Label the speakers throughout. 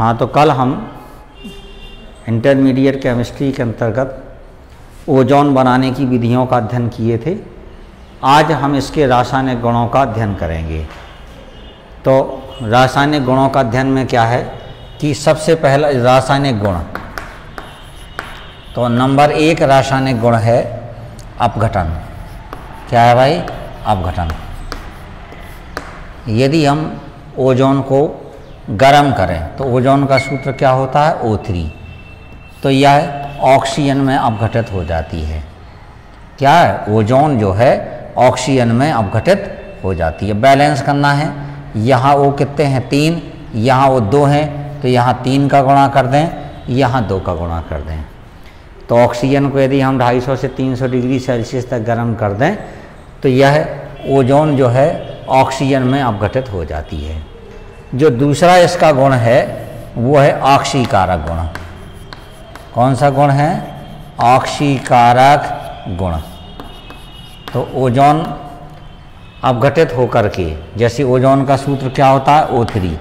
Speaker 1: हाँ, तो कल हम इंटरमीडिएट केमिस्ट्री के अंतर्गत ओजोन बनाने की विधियों का अध्ययन किए थे। आज हम इसके रासायनिक गुणों का अध्ययन करेंगे। तो रासायनिक गुणों का अध्ययन में क्या है कि सबसे पहला रासायनिक गुण, तो नंबर 1 रासायनिक गुण है अपघटन। क्या है भाई? अपघटन। यदि हम ओजोन को गर्म करें तो ओजोन का सूत्र क्या होता है? O3। तो यह ऑक्सीजन में अपघटित हो जाती है। क्या है? ओजोन जो है ऑक्सीजन में अपघटित हो जाती है। बैलेंस करना है, यहाँ वो कितने हैं? 3, यहाँ वो 2 हैं, तो यहाँ 3 का गुणा कर दें, यहाँ 2 का गुणा कर दें। तो ऑक्सीजन को यदि हम 250 से 300 डिग्री सेल्सियस तक गर्म कर दें तो यह ओजोन जो है ऑक्सीजन में अपघटित हो जाती है। जो दूसरा इसका गुण है वो है ऑक्सीकारक गुण। कौन सा गुण है? ऑक्सीकारक गुण। तो ओजोन अपघटित होकर के, जैसे ओजोन का सूत्र क्या होता है? O3।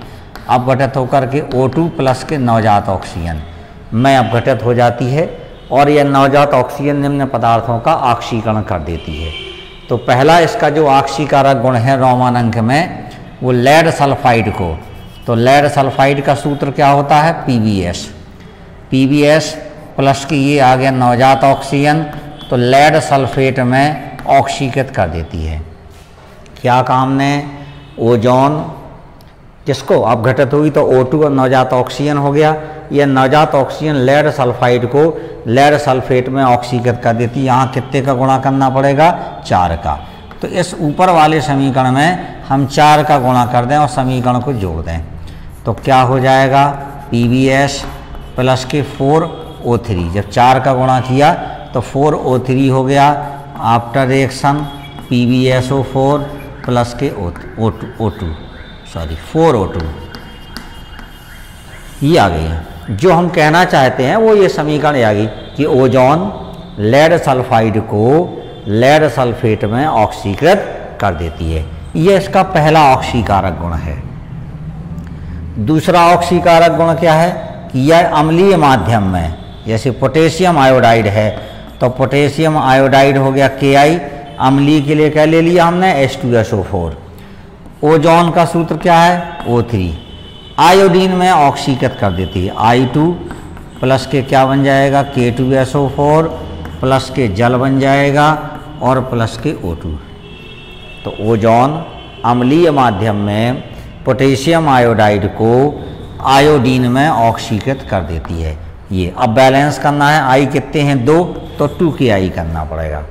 Speaker 1: अपघटित होकर के O2 प्लस के नवजात ऑक्सीजन में अपघटित हो जाती है और यह नवजात ऑक्सीजन निम्न पदार्थों का ऑक्सीकरण कर देती है। तो पहला इसका जो ऑक्सीकारक गुण है रोमन अंक में, वो लेड सल्फाइड को, तो लेड सल्फाइड का सूत्र क्या होता है? PbS प्लस की ये आ गया नवजात ऑक्सीजन, तो लेड सल्फेट में ऑक्सीकृत कर देती है। क्या काम ने? ओजोन किसको अपघटित हुई तो O2 और नवजात ऑक्सीजन हो गया। यह नवजात ऑक्सीजन लेड सल्फाइड को लेड सल्फेट में ऑक्सीकृत कर देती है। यहाँ कितने का गुणा करना पड़ेगा? 4 का। तो इस ऊपर वाले समीकरण में हम 4 का गुणा कर दें और समीकरण को जोड़ दें तो क्या हो जाएगा? PbS प्लस के 4O3। जब 4 का गुणा किया तो 4O3 हो गया। आफ्टर रिएक्शन PbSO4 प्लस के O2 4O2 ये आ गई। जो हम कहना चाहते हैं वो ये समीकरण आ गई कि ओजोन लेड सल्फाइड को लेड सल्फेट में ऑक्सीकृत कर देती है। ये इसका पहला ऑक्सीकारक गुण है। दूसरा ऑक्सीकारक गुण क्या है कि यह अम्लीय माध्यम में, जैसे पोटेशियम आयोडाइड है तो पोटेशियम आयोडाइड हो गया Ki। अम्लीय के लिए क्या ले लिया हमने? H2SO4। ओजोन का सूत्र क्या है? O3। आयोडीन में ऑक्सीकृत कर देती है। I2 प्लस के क्या बन जाएगा? K2SO4 प्लस के जल बन जाएगा और प्लस के O2। तो ओजोन अम्लीय माध्यम में पोटेशियम आयोडाइड को आयोडीन में ऑक्सीकृत कर देती है। ये अब बैलेंस करना है। I कितने हैं? 2, तो 2Ki करना पड़ेगा।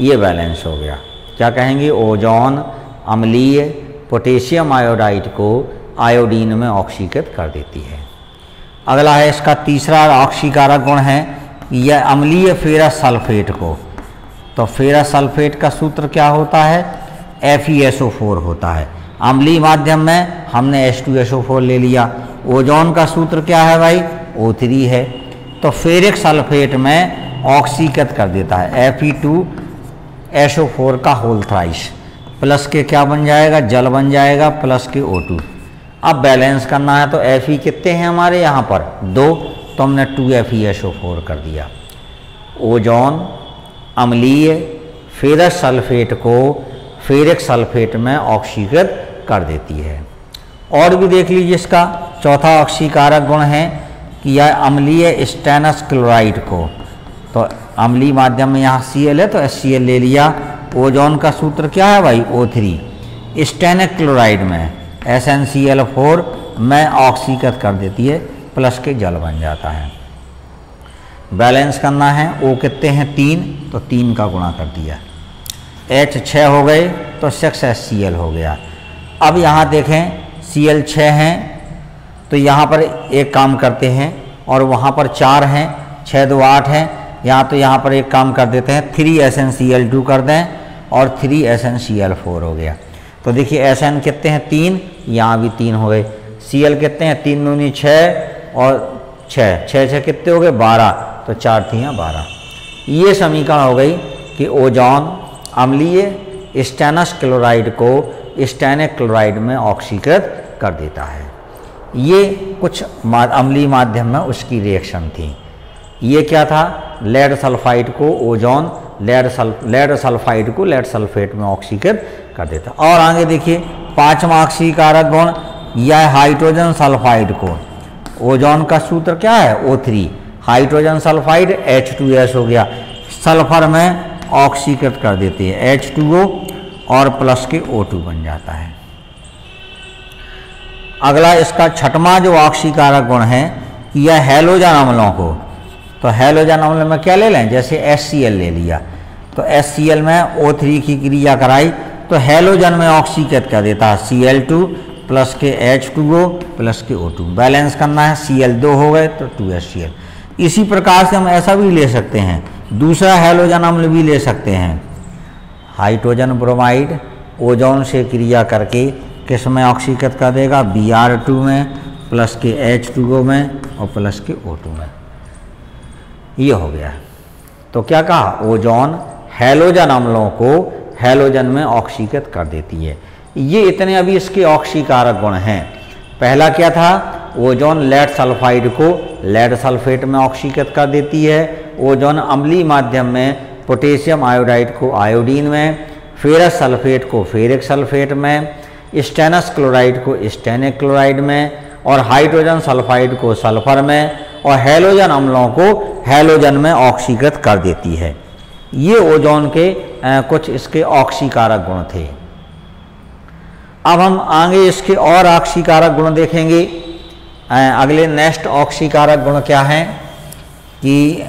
Speaker 1: ये बैलेंस हो गया। क्या कहेंगे? ओजोन अम्लीय पोटेशियम आयोडाइड को आयोडीन में ऑक्सीकृत कर देती है। अगला है इसका तीसरा ऑक्सीकारक गुण है यह अम्लीय फेरस सल्फेट को, तो फेरस सल्फेट का सूत्र क्या होता है? FeSO4 होता है। अम्लीय माध्यम में हमने H2SO4 ले लिया। ओजोन का सूत्र क्या है भाई? O3 है। तो फेरिक सल्फेट में ऑक्सीकृत कर देता है। Fe2SO4 का होल थ्राइस प्लस के क्या बन जाएगा? जल बन जाएगा प्लस के O2। अब बैलेंस करना है तो Fe कितने हैं हमारे यहाँ पर? 2, तो हमने 2FeSO4 कर दिया। ओजोन अम्लीय फेरस सल्फेट को फेरिक सल्फेट में ऑक्सीकृत कर देती है। और भी देख लीजिए इसका चौथा ऑक्सीकारक गुण है कि यह अम्लीय स्टेनस क्लोराइड को, तो अम्लीय माध्यम में यहाँ Cl है तो HCl ले लिया। ओजोन का सूत्र क्या है भाई? O3। स्टेनिक क्लोराइड में SnCl4 में ऑक्सीकृत कर देती है, प्लस के जल बन जाता है। बैलेंस करना है। O कितने हैं? 3, तो 3 का गुणा कर दिया। H 6 हो गए तो 6HCl हो गया। अब यहाँ देखें Cl 6 हैं तो यहाँ पर एक काम करते हैं और वहाँ पर 4 हैं, 6 2 8 हैं। यहाँ तो यहाँ पर एक काम कर देते हैं, 3SnCl2 कर दें और 3SnCl4 हो गया। तो देखिए Sn कितने हैं? 3, यहाँ भी 3 हो गए। Cl कितने हैं? 3 दूनी 6 और 6 6 कितने हो गए? 12, तो 4 थी 12। ये समीकरण हो गई कि ओजोन अम्लीय स्टेनस क्लोराइड को स्टेनिक क्लोराइड में ऑक्सीकृत कर देता है। ये कुछ अम्लीय माध्यम में उसकी रिएक्शन थी। ये क्या था, लेड सल्फाइड को ओजोन लेड सल्फाइड को लेड सल्फेट में ऑक्सीकृत कर देता। और आगे देखिए 5वां ऑक्सीकारक गुण, यह हाइड्रोजन सल्फाइड को, ओजोन का सूत्र क्या है O3, हाइड्रोजन सल्फाइड H2S हो गया, सल्फर में ऑक्सीकृत कर देती है H2O और प्लस के O2 बन जाता है। अगला इसका 6वां जो ऑक्सीकारक गुण है, यह हैलोजन अम्लों को, तो हैलोजन अम्ल में क्या ले लें, जैसे HCl ले लिया, तो HCl में O3 की क्रिया कराई तो हैलोजन में ऑक्सीकृत कर देता है Cl2 प्लस के H2O प्लस के O2, बैलेंस करना है, Cl2 हो गए तो 2HCl। इसी प्रकार से हम ऐसा भी ले सकते हैं, दूसरा हैलोजन अम्ल भी ले सकते हैं, हाइड्रोजन ब्रोमाइड ओजोन से क्रिया करके किस में ऑक्सीकृत कर देगा, Br2 में प्लस के H2O में और प्लस के O2 में, ये हो गया। तो क्या कहा, ओजोन हैलोजन अम्लों को हैलोजन में ऑक्सीकृत कर देती है। ये इतने अभी इसके ऑक्सीकारक गुण हैं। पहला क्या था, ओजोन लेड सल्फाइड को लेड सल्फेट में ऑक्सीकृत कर देती है, ओजोन अम्लीय माध्यम में पोटेशियम आयोडाइड को आयोडीन में, फेरस सल्फेट को फेरिक सल्फेट में, स्टेनस क्लोराइड को स्टेनिक क्लोराइड में, और हाइड्रोजन सल्फाइड को सल्फर में, और हैलोजन अम्लों को हैलोजन में ऑक्सीकृत कर देती है। ये ओजोन के कुछ इसके ऑक्सीकारक गुण थे। अब हम आगे इसके और ऑक्सीकारक गुण देखेंगे। अगले नेक्स्ट ऑक्सीकारक गुण क्या है कि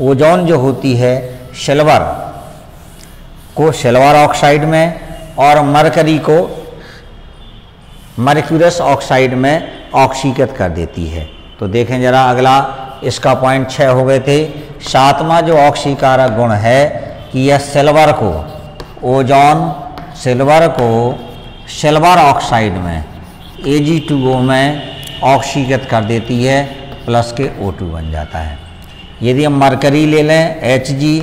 Speaker 1: ओजोन जो होती है सिल्वर को सिल्वर ऑक्साइड में और मरकरी को मर्क्यूरस ऑक्साइड में ऑक्सीकृत कर देती है। तो देखें जरा, अगला इसका पॉइंट 6 हो गए थे। 7वां जो ऑक्सीकारक गुण है कि यह सिल्वर को, ओजोन सिल्वर को सिल्वर ऑक्साइड में Ag2O में ऑक्सीकृत कर देती है, प्लस के O2 बन जाता है। यदि हम मरकरी ले लें Hg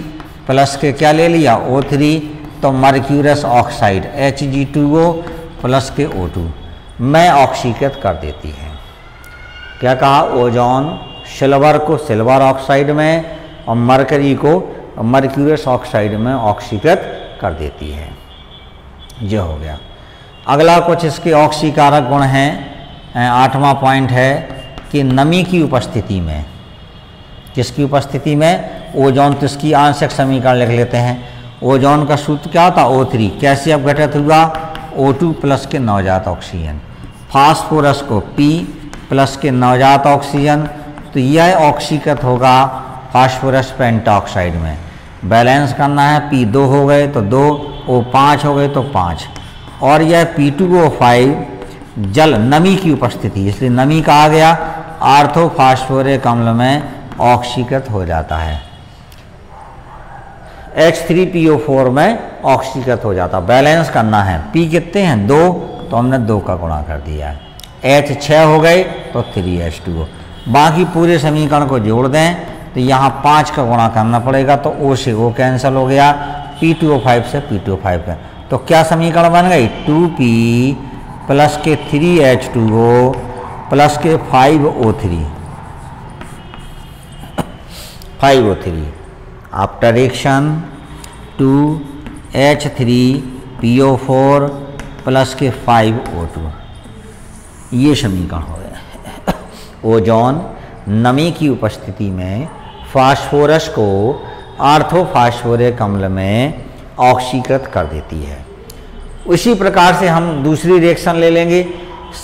Speaker 1: प्लस के क्या ले लिया O3, तो मर्क्यूरस ऑक्साइड Hg2O प्लस के O2 में ऑक्सीकृत कर देती है। क्या कहा, ओजोन सिल्वर को सिल्वर ऑक्साइड में और मरकरी को मर्क्यूरस ऑक्साइड में ऑक्सीकृत कर देती है। ये हो गया। अगला कुछ इसके ऑक्सीकारक गुण हैं। 8वां पॉइंट है कि नमी की उपस्थिति में, किसकी उपस्थिति में, ओजोन, तो इसकी आंशिक समीकरण लिख लेते हैं। ओजोन का सूत्र क्या होता, O3, कैसे अपघटित हुआ, O2 प्लस के नवजात ऑक्सीजन, फास्फोरस को P प्लस के नवजात ऑक्सीजन, तो यह ऑक्सीकृत होगा फास्फोरस पेंटाऑक्साइड में। बैलेंस करना है, P2 हो गए तो 2, O5 हो गए तो 5, और यह P2O5 जल नमी की उपस्थिति, इसलिए नमी कहा गया, आर्थोफास्फोरिक अम्ल में ऑक्सीकृत हो जाता है, H3PO4 में ऑक्सीकृत हो जाता। बैलेंस करना है, P कितने हैं 2, तो हमने 2 का गुणा कर दिया है, H 6 हो गए तो 3H2O। बाकी पूरे समीकरण को जोड़ दें तो यहाँ 5 का गुणा करना पड़ेगा, तो O से O कैंसिल हो गया, P2O5 से P2O5 का, तो क्या समीकरण बन गई, 2P प्लस के 3H2O प्लस के 5O3 after reaction 2H3PO4 plus के 5O2, ये समीकरण हो गया। ओजोन नमी की उपस्थिति में फास्फोरस को आर्थोफास्फोरिक अम्ल में ऑक्सीकृत कर देती है। उसी प्रकार से हम दूसरी रिएक्शन ले लेंगे,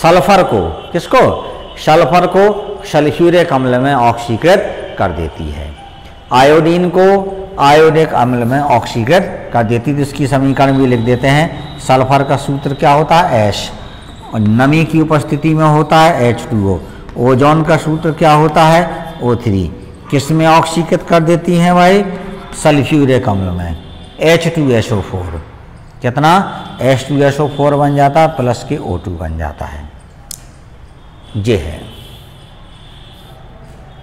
Speaker 1: सल्फर को, किसको, सल्फर को सल्फ्यूरिक अम्ल में ऑक्सीकृत कर देती है, आयोडीन को आयोडिक अम्ल में ऑक्सीकृत कर देती है। तो इसकी समीकरण भी लिख देते हैं। सल्फर का सूत्र क्या होता है H, और नमी की उपस्थिति में होता है H2O। ओजोन का सूत्र क्या होता है O3, किस में ऑक्सीकृत कर देती हैं भाई, सल्फ्यूरिक अम्ल में, H2SO4, कितना, H2SO4 बन जाता है, प्लस के O2 बन जाता है, ये है।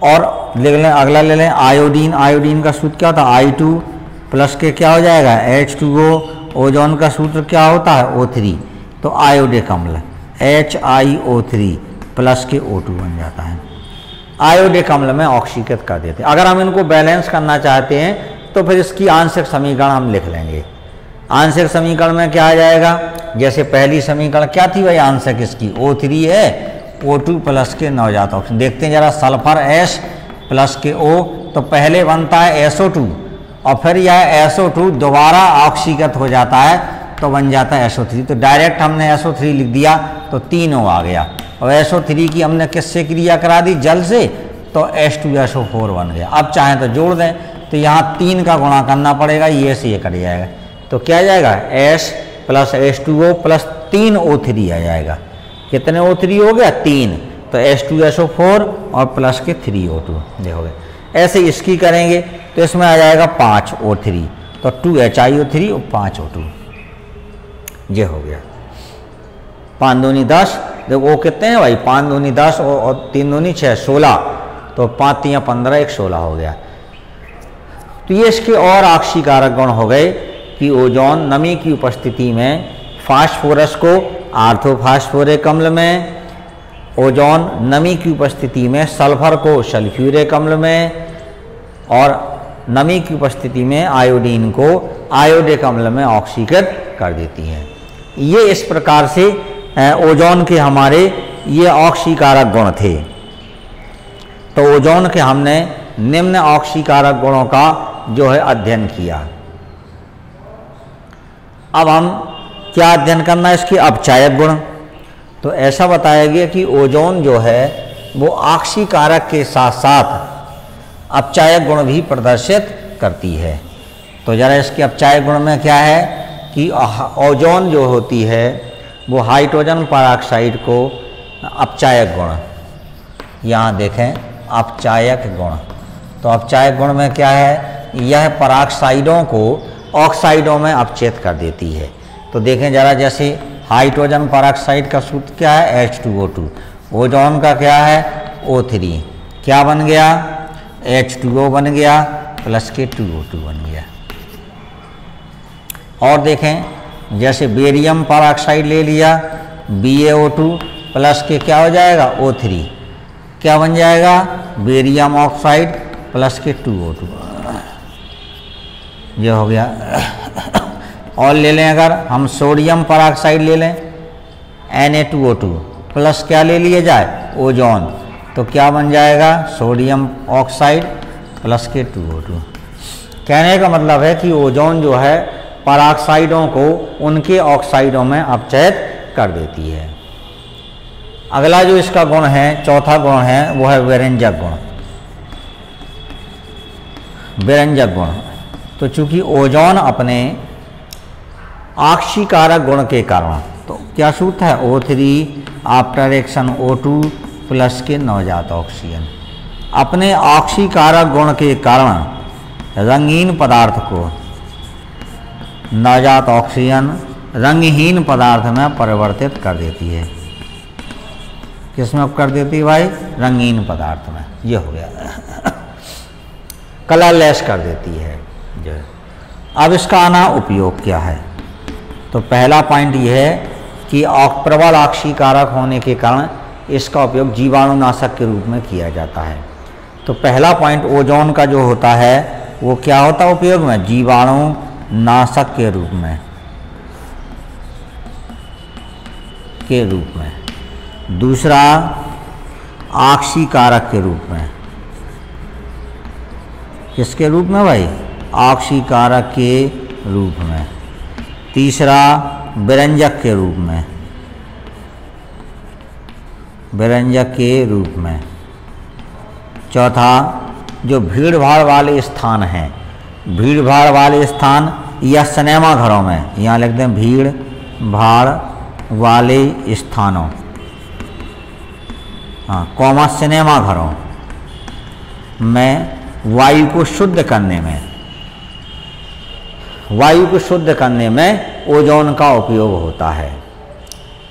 Speaker 1: और लिख लें, अगला ले लें आयोडीन। आयोडीन का सूत्र क्या होता है I2 प्लस के क्या हो जाएगा H2O। ओजोन का सूत्र क्या होता है O3, तो आयोडिक अम्ल HiO3 प्लस के O2 बन जाता है। आयोडिक अम्ल में ऑक्सीकृत कर देते हैं। अगर हम इनको बैलेंस करना चाहते हैं तो फिर इसकी आंशिक समीकरण हम लिख लेंगे। आंशिक समीकरण में क्या आ जाएगा, जैसे पहली समीकरण क्या थी भाई, आंशिक इसकी O3 है, O2 प्लस के नवजात ऑक्सीजन। देखते हैं जरा, सल्फर H प्लस के O, तो पहले बनता है SO2 और फिर यह SO2 दोबारा ऑक्सीकृत हो जाता है तो बन जाता है SO3। तो डायरेक्ट हमने SO3 लिख दिया तो 3O आ गया, और SO3 की हमने किससे क्रिया करा दी, जल से, तो H2SO4 बन गया। अब चाहें तो जोड़ दें, तो यहाँ 3 का गुणा करना पड़ेगा, ये से ये कट जाएगा, तो क्या जाएगा H plus H2O plus 3O3 आ जाएगा। कितने O3 हो गया, 3, तो H2SO4 और प्लस के 3O2 देखोगे। ऐसे इसकी करेंगे तो इसमें आ जाएगा 5O3, तो 2HiO3 और 5O2, ये हो गया। 5 दूनी 10, देखो वो कितने हैं भाई, 5 दूनी 10 और 3 दूनी 6, 16, तो 5 3 15, 1 16 हो गया। तो ये इसके और ऑक्सीकारक गुण हो गए कि ओजोन नमी की उपस्थिति में फास्फोरस को आर्थोफास्फोरिक अम्ल में, ओजोन नमी की उपस्थिति में सल्फर को सल्फ्यूरिक अम्ल में, और नमी की उपस्थिति में आयोडीन को आयोडिक अम्ल में ऑक्सीकृत कर देती है। ये इस प्रकार से ओजोन के हमारे ये ऑक्सीकारक गुण थे। तो ओजोन के हमने निम्न ऑक्सीकारक गुणों का जो है अध्ययन किया। अब हम क्या अध्ययन करना है, इसके अपचायक गुण। तो ऐसा बताया गया कि ओजोन जो है वो ऑक्सीकारक के साथ साथ अपचायक गुण भी प्रदर्शित करती है। तो जरा इसके अपचायक गुण में क्या है कि ओजोन जो होती है वो हाइड्रोजन परऑक्साइड को अपचायक गुण, यहाँ देखें अपचायक गुण, तो अपचायक गुण में क्या है, यह परऑक्साइडों को ऑक्साइडों में अपचेत कर देती है। तो देखें जरा, जैसे हाइड्रोजन परऑक्साइड का सूत्र क्या है, H2O2, ओजोन का क्या है, O3, क्या बन गया, H2O बन गया प्लस के 2O2 बन गया। और देखें जैसे बेरियम परऑक्साइड ले लिया, BaO2 प्लस के क्या हो जाएगा, O3, क्या बन जाएगा, बेरियम ऑक्साइड प्लस के 2O2, ये हो गया। और ले लें अगर हम सोडियम परऑक्साइड ले लें, Na2O2 प्लस क्या ले लिया जाए, ओजोन, तो क्या बन जाएगा, सोडियम ऑक्साइड प्लस के 2O2। कहने का मतलब है कि ओजोन जो है परऑक्साइडों को उनके ऑक्साइडों में अपचयित कर देती है। अगला जो इसका गुण है, चौथा गुण है, वो है विरंजक गुण। विरंजक गुण, तो चूंकि ओजोन अपने ऑक्सीकारक गुण के कारण, तो क्या सूत्र है, O3 after action O2 plus के नवजात ऑक्सीजन, अपने ऑक्सीकारक गुण के कारण रंगीन पदार्थ को नवजात ऑक्सीजन रंगहीन पदार्थ में परिवर्तित कर देती है। किसमें कर देती है भाई, रंगीन पदार्थ में, ये हो गया, कलरलेस कर देती है जो। अब इसका आना उपयोग क्या है, तो पहला पॉइंट ये है कि प्रबल ऑक्सीकारक होने के कारण इसका उपयोग जीवाणुनाशक के रूप में किया जाता है। तो पहला पॉइंट ओजोन का जो होता है वो क्या होता है उपयोग में, जीवाणुनाशक के रूप में, दूसरा ऑक्सीकारक के रूप में, किसके रूप में भाई, ऑक्सीकारक के रूप में, तीसरा विरंजक के रूप में, विरंजक के रूप में, चौथा जो भीड़ भाड़ वाले स्थान हैं, भीड़ भाड़ वाले स्थान या सिनेमा घरों में, यहाँ लिखते हैं भीड़ भाड़ वाले स्थानों, हाँ कॉमा सिनेमा घरों में वायु को शुद्ध करने में, वायु को शुद्ध करने में ओजोन का उपयोग होता है।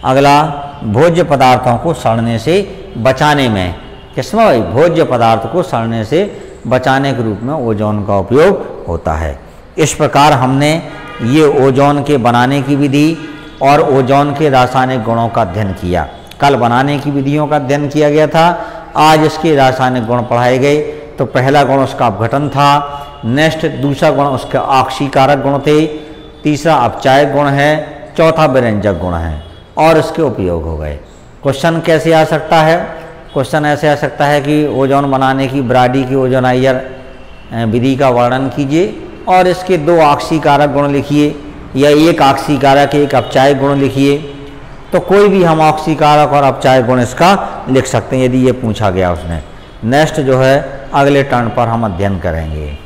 Speaker 1: अगला भोज्य पदार्थों को सड़ने से बचाने में, किसमें भाई, भोज्य पदार्थ को सड़ने से बचाने के रूप में ओजोन का उपयोग होता है। इस प्रकार हमने ये ओजोन के बनाने की विधि, और ओजोन के रासायनिक गुणों का अध्ययन किया। कल बनाने की विधियों का अध्ययन किया गया था, आज इसके रासायनिक गुण पढ़ाए गए। तो पहला गुण उसका अपघटन था, नेक्स्ट दूसरा गुण उसके ऑक्सीकारक गुण थे, तीसरा अपचायक गुण है, चौथा विरंजक गुण है और इसके उपयोग हो गए। क्वेश्चन कैसे आ सकता है? क्वेश्चन ऐसे आ सकता है कि ओजोन बनाने की ब्राडी की ओजोनाइजर विधि का वर्णन कीजिए और इसके 2 ऑक्सीकारक गुण लिखिए, या एक ऑक्सीकारक एक अपचायक गुण लिखिए। तो कोई भी हम ऑक्सीकारक और अपचायक गुण इसका लिख सकते हैं यदि ये पूछा गया उसने। नेक्स्ट जो है अगले टर्न पर हम अध्ययन करेंगे।